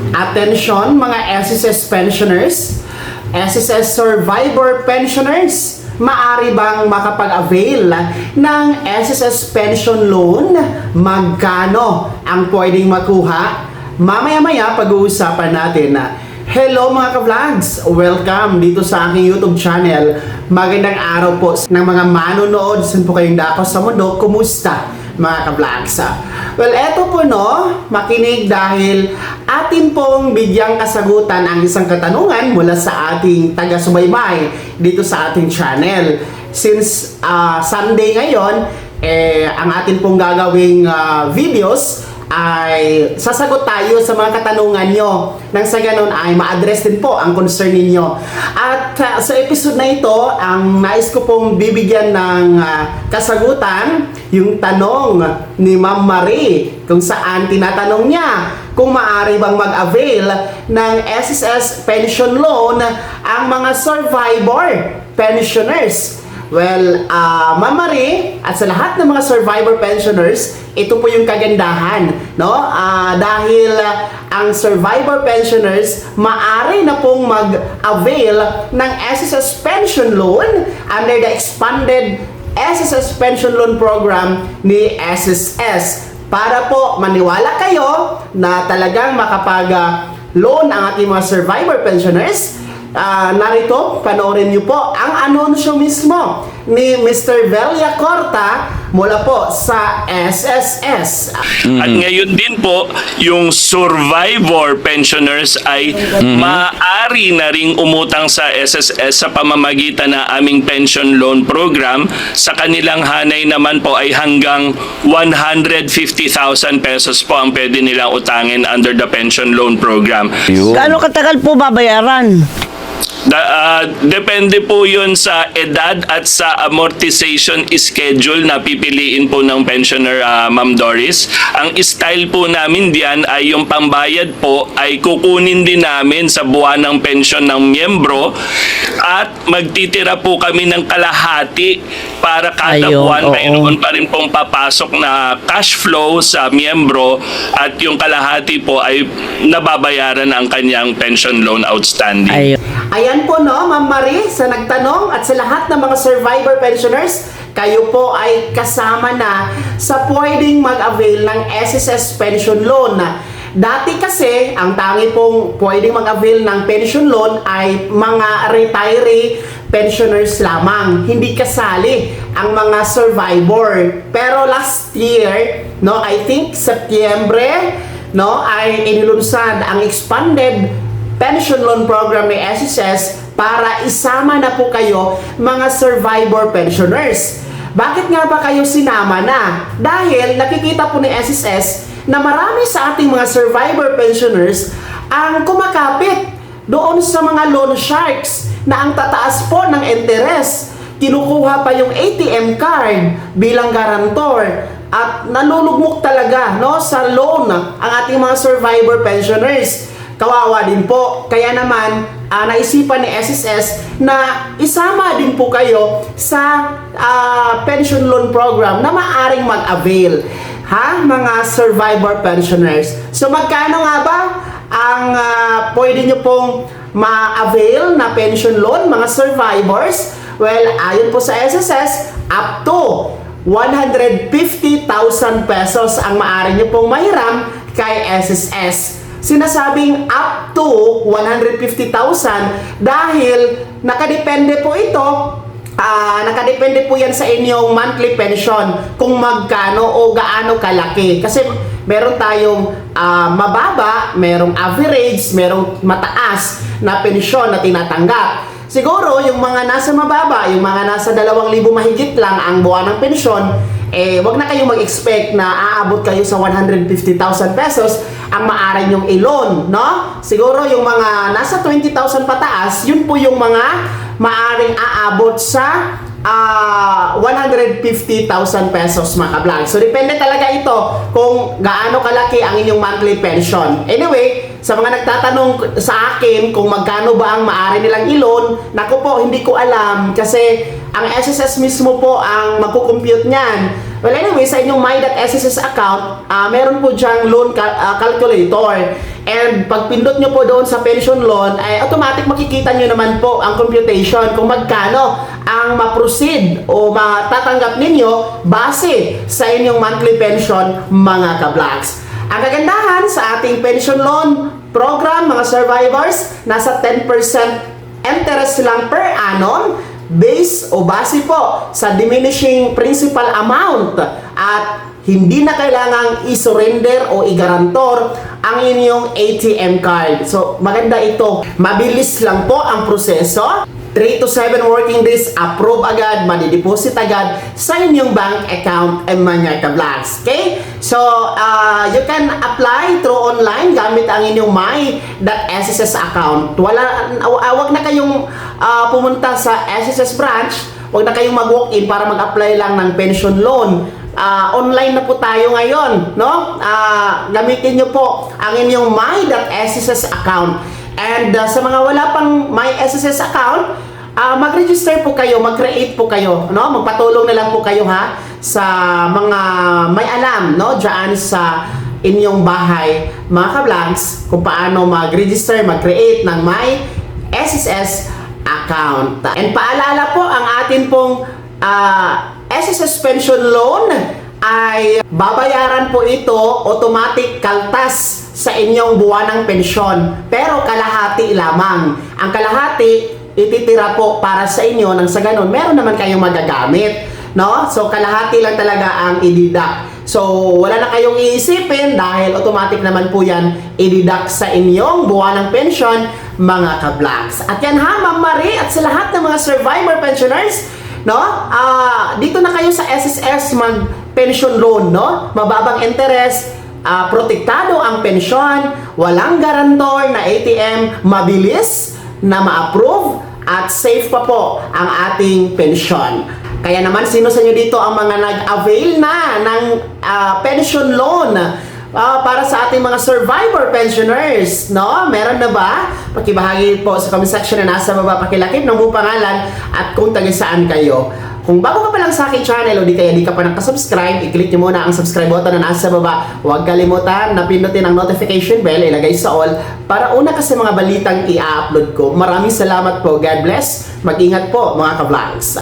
Attention mga SSS pensioners, SSS survivor pensioners, maaari bang makapag-avail ng SSS pension loan? Magkano ang pwedeng makuha? Mamaya-maya pag-uusapan natin na. Hello mga ka-vlogs! Welcome dito sa aking YouTube channel. Magandang araw po ng mga manonood. Saan po kayong dako sa mundo? Kumusta mga ka-vlogs? Well, eto po no, makinig dahil atin pong bigyang kasagutan ang isang katanungan mula sa ating taga-subaybay dito sa ating channel. Since Sunday ngayon, ang atin pong gagawing videos ay sasagot tayo sa mga katanungan nyo nang sa ganun ay ma-address din po ang concern ninyo. At sa episode na ito, ang nais ko pong bibigyan ng kasagutan yung tanong ni Ma'am Marie kung saan tinatanong niya kung maaari bang mag-avail ng SSS pension loan ang mga survivor pensioners. Well, Ma'am Marie, at sa lahat ng mga survivor pensioners, ito po yung kagandahan, no? Dahil ang survivor pensioners, maaari na pong mag-avail ng SSS pension loan under the expanded SSS pension loan program ni SSS. Para po maniwala kayo na talagang makapag-loan ang ating mga survivor pensioners, narito, panoorin niyo po ang anunsyo mismo ni Mr. Velia Corta mula po sa SSS. At ngayon din po, yung survivor pensioners ay maaari na ring umutang sa SSS sa pamamagitan ng aming pension loan program. Sa kanilang hanay naman po ay hanggang 150,000 pesos po ang pwede nilang utangin under the pension loan program. Gaano katagal po babayaran? Depende po yun sa edad at sa amortization schedule na pipiliin po ng pensioner, Ma'am Doris. Ang style po namin diyan ay yung pambayad po ay kukunin din namin sa buwan ng pensyon ng miyembro at magtitira po kami ng kalahati para kada buwan mayroon pa rin pong papasok na cash flow sa miyembro at yung kalahati po ay nababayaran ang kanyang pension loan outstanding. Ayan po no, Ma'am Marie, sa nagtanong at sa lahat ng mga survivor pensioners, kayo po ay kasama na sa pwedeng mag-avail ng SSS pension loan. Dati kasi, ang tangi pong pwedeng mag-avail ng pension loan ay mga retiree pensioners lamang. Hindi kasali ang mga survivor. Pero last year, no, I think Setyembre, no, ay inilunsad ang expanded pension loan program ni SSS para isama na po kayo mga survivor pensioners. Bakit nga ba kayo sinama na? Dahil nakikita po ni SSS na marami sa ating mga survivor pensioners ang kumakapit doon sa mga loan sharks na ang tataas po ng interest. Kinukuha pa yung ATM card bilang garantor at nalulugmok talaga no, sa loan ang ating mga survivor pensioners. Kawawa din po. Kaya naman, naisipan ni SSS na isama din po kayo sa pension loan program na maaring mag-avail. Ha? Mga survivor pensioners. So magkano nga ba ang pwede nyo pong ma-avail na pension loan, mga survivors? Well, ayon po sa SSS, up to 150,000 pesos ang maaari nyo pong mahiram kay SSS. Sinasabing up to 150,000 dahil nakadepende po ito, nakadepende po yan sa inyong monthly pension kung magkano o gaano kalaki. Kasi meron tayong mababa, merong average, merong mataas na pensyon na tinatanggap. Siguro yung mga nasa mababa, yung mga nasa 2,000 mahigit lang ang buwan ng pensyon, wag na kayong mag-expect na aabot kayo sa 150,000 pesos ang maaari nyong i-loan, no? Siguro yung mga nasa 20,000 pataas, yun po yung mga maaring aabot sa 150,000 pesos mga ka-vlog. So depende talaga ito kung gaano kalaki ang inyong monthly pension. Anyway, sa mga nagtatanong sa akin kung magkano ba ang maaari nilang i-loan, naku po, hindi ko alam kasi ang SSS mismo po ang magkukompute niyan. Well, anyway, sa inyong my.sss account, meron po dyang loan calculator. And pag pindot nyo po doon sa pension loan, ay automatic makikita nyo naman po ang computation kung magkano ang ma-proceed o matatanggap ninyo base sa inyong monthly pension, mga ka-vlogs. Ang kagandahan sa ating pension loan program, mga survivors, nasa 10% interest lang per annum base o base po sa diminishing principal amount at hindi na kailangang i-surrender o i-garantor ang inyong ATM card. So, maganda ito. Mabilis lang po ang proseso. 3 to 7 working days, approve agad, madideposit agad sa inyong bank account, mga ka-vlogs. Okay? So, you can apply through online gamit ang inyong my.sss account. Wag na kayong pumunta sa SSS branch, wag na kayong mag-walk-in para mag-apply lang ng pension loan. Online na po tayo ngayon, no? Gamitin nyo po ang inyong my.sss account. And sa mga wala pang my.sss account, mag-register po kayo, mag-create po kayo, no? Magpatulong na lang po kayo ha sa mga may alam, no? Diyan sa inyong bahay, mga ka-vlogs, kung paano mag-register, mag-create ng my.sss account. And paalala po, ang atin pong SSS pension loan ay babayaran po ito automatic kaltas sa inyong buwanang pensyon, pero kalahati lamang. Ang kalahati ititira po para sa inyo, nang sa ganun meron naman kayong magagamit, no? So kalahati lang talaga ang i-deduct. So wala na kayong iisipin dahil automatic naman po yan i-deduct sa inyong buwanang pensyon, mga ka-vlogs. At yan ha, Ma'am Marie, at sa lahat ng mga survivor pensioners, no? Dito na kayo sa SSS mag-pension loan, no? Mababang interest, protektado ang pensyon, walang garantor na ATM, mabilis na ma-approve at safe pa po ang ating pensyon. Kaya naman, sino sa inyo dito ang mga nag-avail na ng pension loan para sa ating mga survivor pensioners, no? Meron na ba? Pakibahagi po sa comment section na nasa baba, pakilakip ng buong pangalan at kung taga saan kayo. Kung bago ka pa lang sa aking channel o di kaya di ka pa nakasubscribe, i-click nyo muna ang subscribe button na nasa baba. Huwag kalimutan na pindutin ang notification bell, ilagay sa all para una ka sa mga balitang i-upload ko. Maraming salamat po. God bless. Mag-ingat po, mga ka-vlogs.